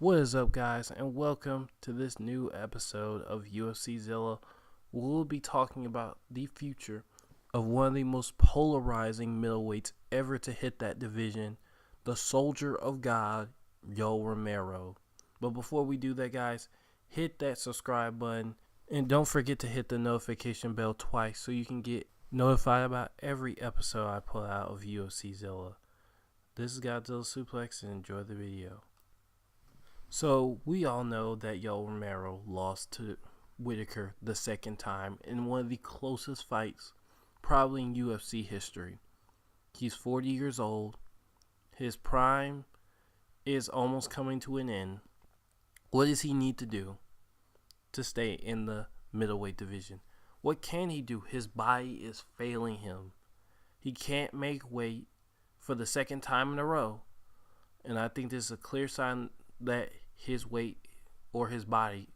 What is up, guys, and welcome to this new episode of UFC Zilla. We'll be talking about the future of one of the most polarizing middleweights ever to hit that division, the Soldier of God, Yoel Romero. But before we do that, guys, hit that subscribe button and don't forget to hit the notification bell twice so you can get notified about every episode I put out of UFC Zilla. This is Godzilla Suplex, and enjoy the video. So we all know that Yoel Romero lost to Whitaker the second time in one of the closest fights probably in UFC history. He's 40 years old. His prime is almost coming to an end. What does he need to do to stay in the middleweight division? What can he do? His body is failing him. He can't make weight for the second time in a row. And I think this is a clear sign that his weight or his body,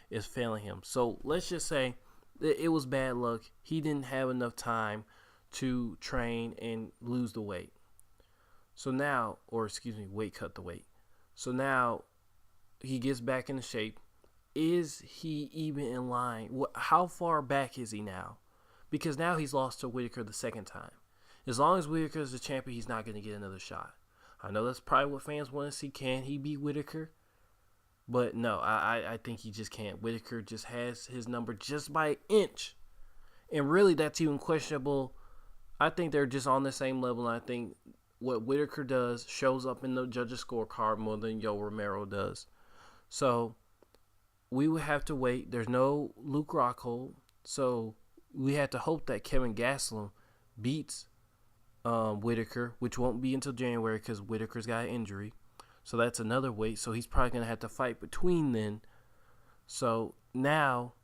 is failing him. So let's just say that it was bad luck. He didn't have enough time to train and lose the weight. So now, weight cut the weight. So now he gets back into shape. Is he even in line? How far back is he now? Because now he's lost to Whitaker the second time. As long as Whitaker is the champion, he's not going to get another shot. I know that's probably what fans want to see. Can he beat Whitaker? But no, I think he just can't. Whitaker just has his number just by an inch. And really, that's even questionable. I think they're just on the same level. And I think what Whitaker does shows up in the judges' scorecard more than Yoel Romero does. So we would have to wait. There's no Luke Rockhold. So we have to hope that Kevin Gastelum beats Whitaker, which won't be until January because Whitaker's got an injury. So that's another wait. So he's probably going to have to fight between then. So now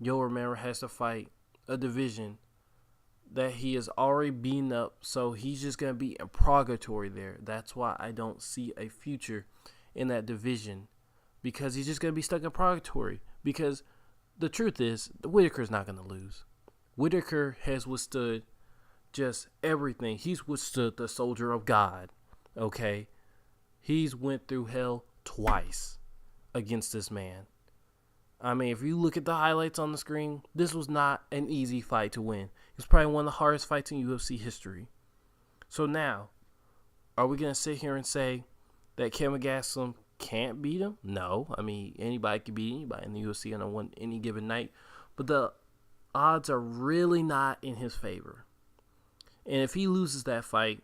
Yoel Romero has to fight a division that he is already beaten up. So he's just going to be in purgatory there. That's why I don't see a future in that division, because he's just going to be stuck in purgatory. Because the truth is, Whitaker's not going to lose. Whitaker has withstood just everything. He's withstood the Soldier of God, okay? He's went through hell twice against this man. I mean, if you look at the highlights on the screen, this was not an easy fight to win. It's probably one of the hardest fights in UFC history. So now, are we going to sit here and say that Kevin Gastelum can't beat him? No. I mean, anybody can beat anybody in the UFC on any given night. But the odds are really not in his favor. And if he loses that fight,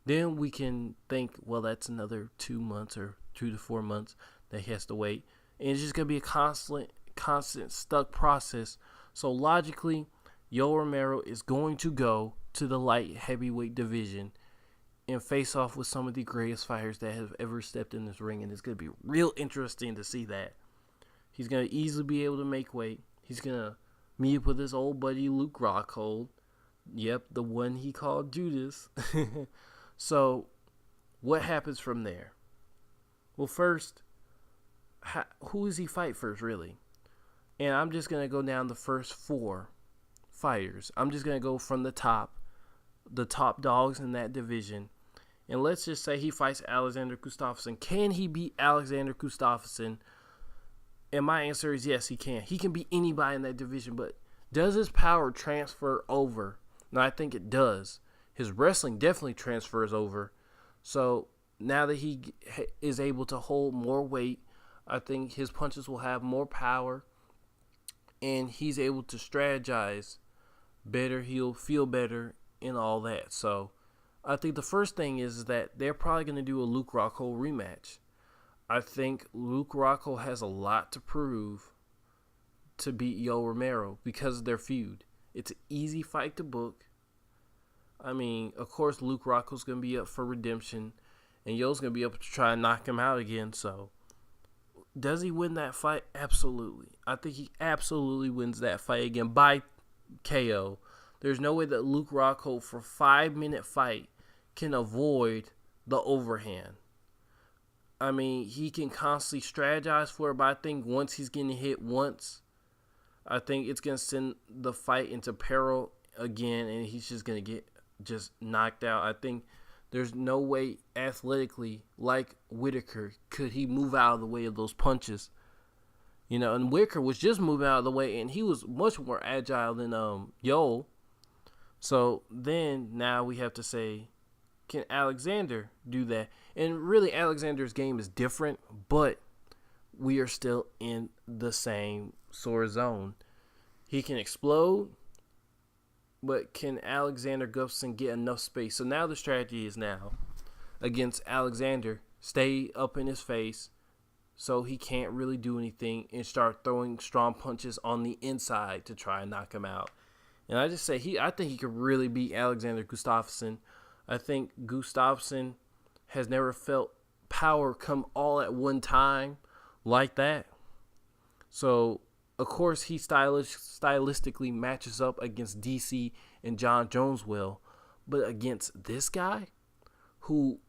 then we can think, well, that's another 2 months or 2 to 4 months that he has to wait. And it's just going to be a constant stuck process. So logically, Yoel Romero is going to go to the light heavyweight division and face off with some of the greatest fighters that have ever stepped in this ring. And it's going to be real interesting to see that. He's going to easily be able to make weight. He's going to meet up with his old buddy Luke Rockhold. Yep, the one he called Judas. So, what happens from there? Well, first, who does he fight first, really? And I'm just going to go down the first 4 fighters. I'm just going to go from the top dogs in that division. And let's just say he fights Alexander Gustafsson. Can he beat Alexander Gustafsson? And my answer is yes, he can. He can beat anybody in that division, but does his power transfer over? And I think it does. His wrestling definitely transfers over. So now that he is able to hold more weight, I think his punches will have more power. And he's able to strategize better. He'll feel better and all that. So I think the first thing is that they're probably going to do a Luke Rockhold rematch. I think Luke Rockhold has a lot to prove to beat Yoel Romero because of their feud. It's an easy fight to book. I mean, of course, Luke Rockhold's going to be up for redemption, and Yoel's going to be up to try and knock him out again. So, does he win that fight? Absolutely. I think he absolutely wins that fight again by KO. There's no way that Luke Rockhold, for a 5-minute fight, can avoid the overhand. I mean, he can constantly strategize for it, but I think once he's getting hit once, I think it's going to send the fight into peril again, and he's just going to get just knocked out. I think There's no way athletically, like Whitaker, could he move out of the way of those punches. And Whitaker was just moving out of the way, and he was much more agile than Yoel. So then now we have to say, can Alexander do that? And really, Alexander's game is different, but we are still in the same sort of zone. He can explode, but can Alexander Gustafsson get enough space? So now the strategy is now against Alexander, stay up in his face so he can't really do anything and start throwing strong punches on the inside to try and knock him out. And I just say I think he could really beat Alexander Gustafsson. I think Gustafsson has never felt power come all at one time like that. So, of course, he stylistically matches up against DC and John Jones well. But against this guy, who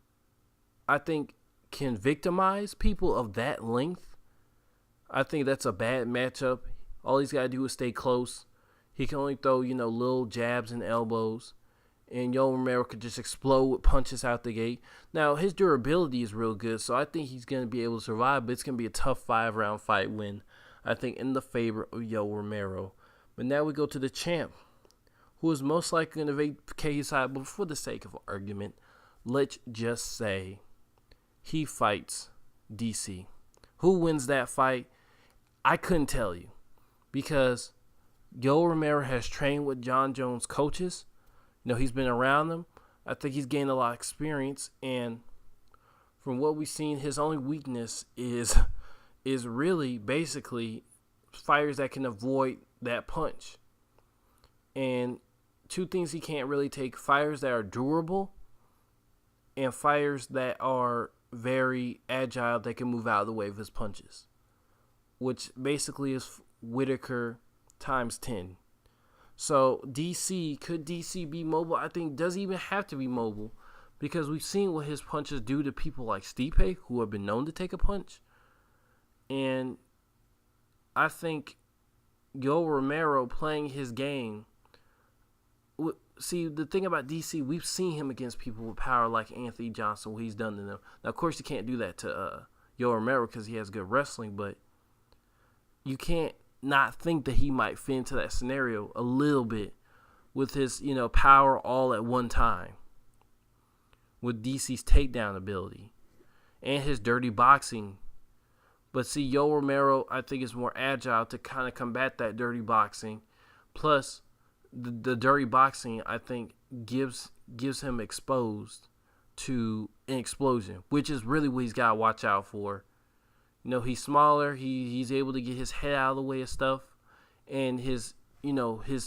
I think can victimize people of that length, I think that's a bad matchup. All he's got to do is stay close. He can only throw, little jabs and elbows. And Yoel Romero could just explode with punches out the gate. Now, his durability is real good, so I think he's going to be able to survive, but it's going to be a tough 5-round fight win, I think, in the favor of Yoel Romero. But now we go to the champ, who is most likely going to vacate his side, but for the sake of argument, let's just say he fights DC. Who wins that fight? I couldn't tell you, because Yoel Romero has trained with John Jones coaches. He's been around them. I think he's gained a lot of experience, and from what we've seen, his only weakness is really basically fighters that can avoid that punch. And two things he can't really take: fighters that are durable and fighters that are very agile that can move out of the way of his punches, which basically is Whitaker times 10. So could DC be mobile? I think does he even have to be mobile, because we've seen what his punches do to people like Stipe, who have been known to take a punch. And I think Yoel Romero playing his game. See, the thing about DC, we've seen him against people with power like Anthony Johnson, what he's done to them. Now, of course, you can't do that to Yoel Romero because he has good wrestling, but you can't not think that he might fit into that scenario a little bit with his, power all at one time, with DC's takedown ability and his dirty boxing. But see, Yoel Romero, I think, is more agile to kind of combat that dirty boxing. Plus, the dirty boxing, I think, gives him exposed to an explosion, which is really what he's got to watch out for. He's smaller. He's able to get his head out of the way of stuff, and his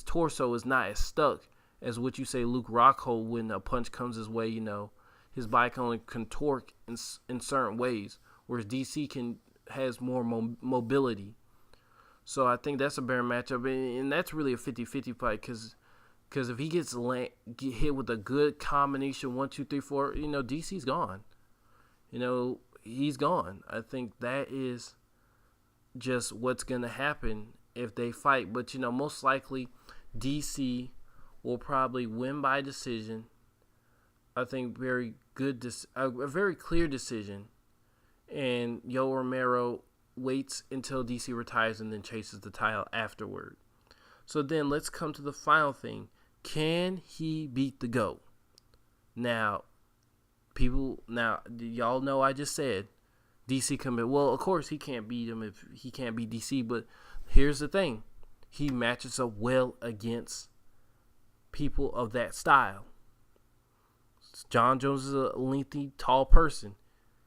torso is not as stuck as what you say Luke Rockhold when a punch comes his way. His body can only contort in certain ways, whereas DC has more mobility. So I think that's a better matchup, and that's really a 50-50 fight because if he get hit with a good combination 1, 2, 3, 4, DC's gone. He's gone. I think that is just what's going to happen if they fight. But, most likely DC will probably win by decision. I think very good, a very clear decision. And Yoel Romero waits until DC retires and then chases the title afterward. So then let's come to the final thing. Can he beat the GOAT? Now, y'all know I just said DC commit. Well, of course he can't beat him if he can't beat DC, but here's the thing. He matches up well against people of that style. John Jones is a lengthy, tall person.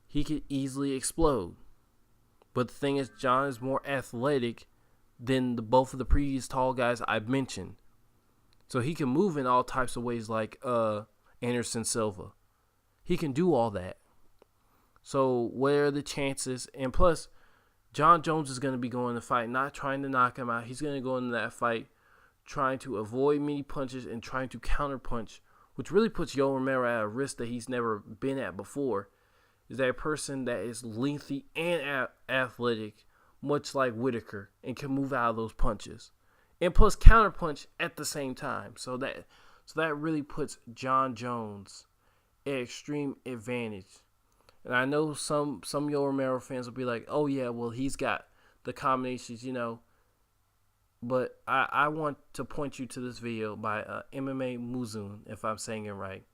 He could easily explode. But the thing is, John is more athletic than both of the previous tall guys I've mentioned. So he can move in all types of ways like Anderson Silva. He can do all that. So what are the chances? And plus, John Jones is going to be going to fight, not trying to knock him out. He's going to go into that fight trying to avoid many punches and trying to counterpunch, which really puts Yoel Romero at a risk that he's never been at before. Is that a person that is lengthy and athletic, much like Whitaker, and can move out of those punches. And plus counterpunch at the same time. So that really puts John Jones an extreme advantage. And I know some Yoel Romero fans will be like, oh yeah, well he's got the combinations, But I want to point you to this video by MMA Muzun, if I'm saying it right,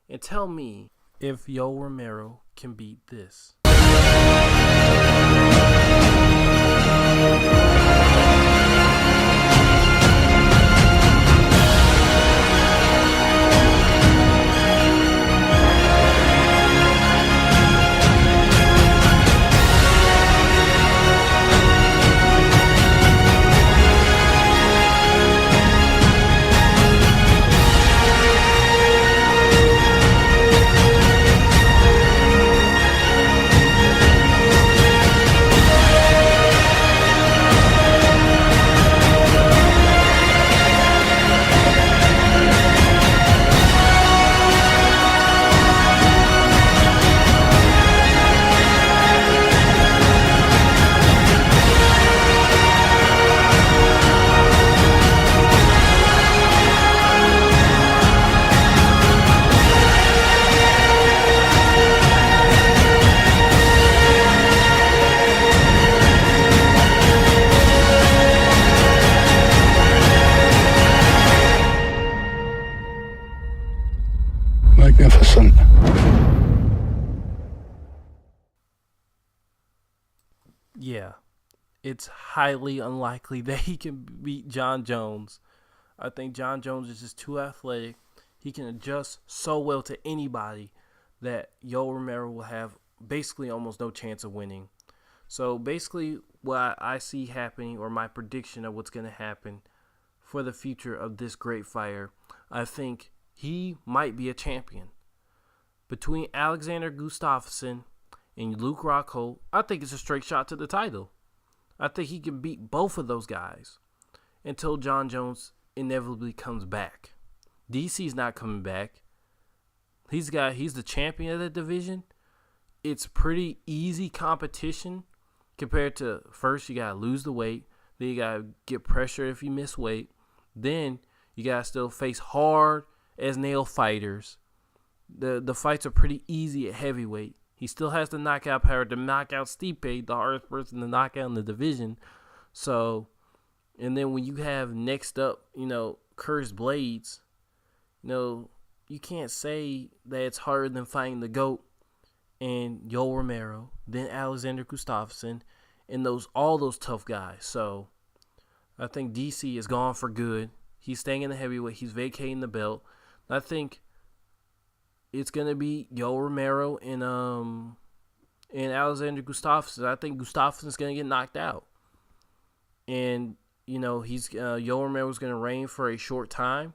and tell me if Yoel Romero can beat this. Magnificent. Yeah, it's highly unlikely that he can beat Jon Jones. I think Jon Jones is just too athletic. He can adjust so well to anybody that Yoel Romero will have basically almost no chance of winning. So basically what I see happening, or my prediction of what's going to happen for the future of this great fighter, I think he might be a champion. Between Alexander Gustafsson and Luke Rockhold, I think it's a straight shot to the title. I think he can beat both of those guys until Jon Jones inevitably comes back. DC's not coming back. He's the champion of the division. It's pretty easy competition compared to first you gotta lose the weight, then you gotta get pressure if you miss weight, then you gotta still face hard as nail fighters. The fights are pretty easy at heavyweight. He still has the knockout power to knock out Stipe, the hardest person to knock out in the division. So, and then when you have next up, Curtis Blades, you can't say that it's harder than fighting the GOAT and Yoel Romero, then Alexander Gustafsson, and all those tough guys. So, I think DC is gone for good. He's staying in the heavyweight. He's vacating the belt. I think it's gonna be Yoel Romero and Alexander Gustafsson. I think Gustafsson's gonna get knocked out, and Yoel Romero's gonna reign for a short time.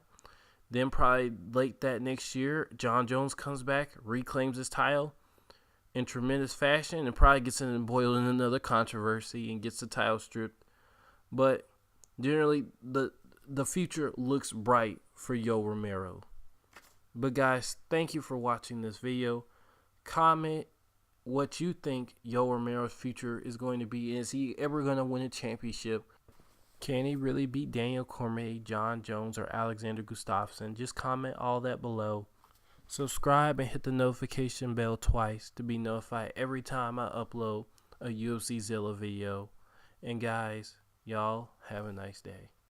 Then probably late that next year, Jon Jones comes back, reclaims his title in tremendous fashion, and probably gets embroiled in another controversy and gets the title stripped. But generally, the future looks bright for Yoel Romero. But guys, thank you for watching this video. Comment what you think Yoel Romero's future is going to be. Is he ever going to win a championship? Can he really beat Daniel Cormier, Jon Jones, or Alexander Gustafsson? Just comment all that below. Subscribe and hit the notification bell twice to be notified every time I upload a UFC Zilla video. And guys, y'all have a nice day.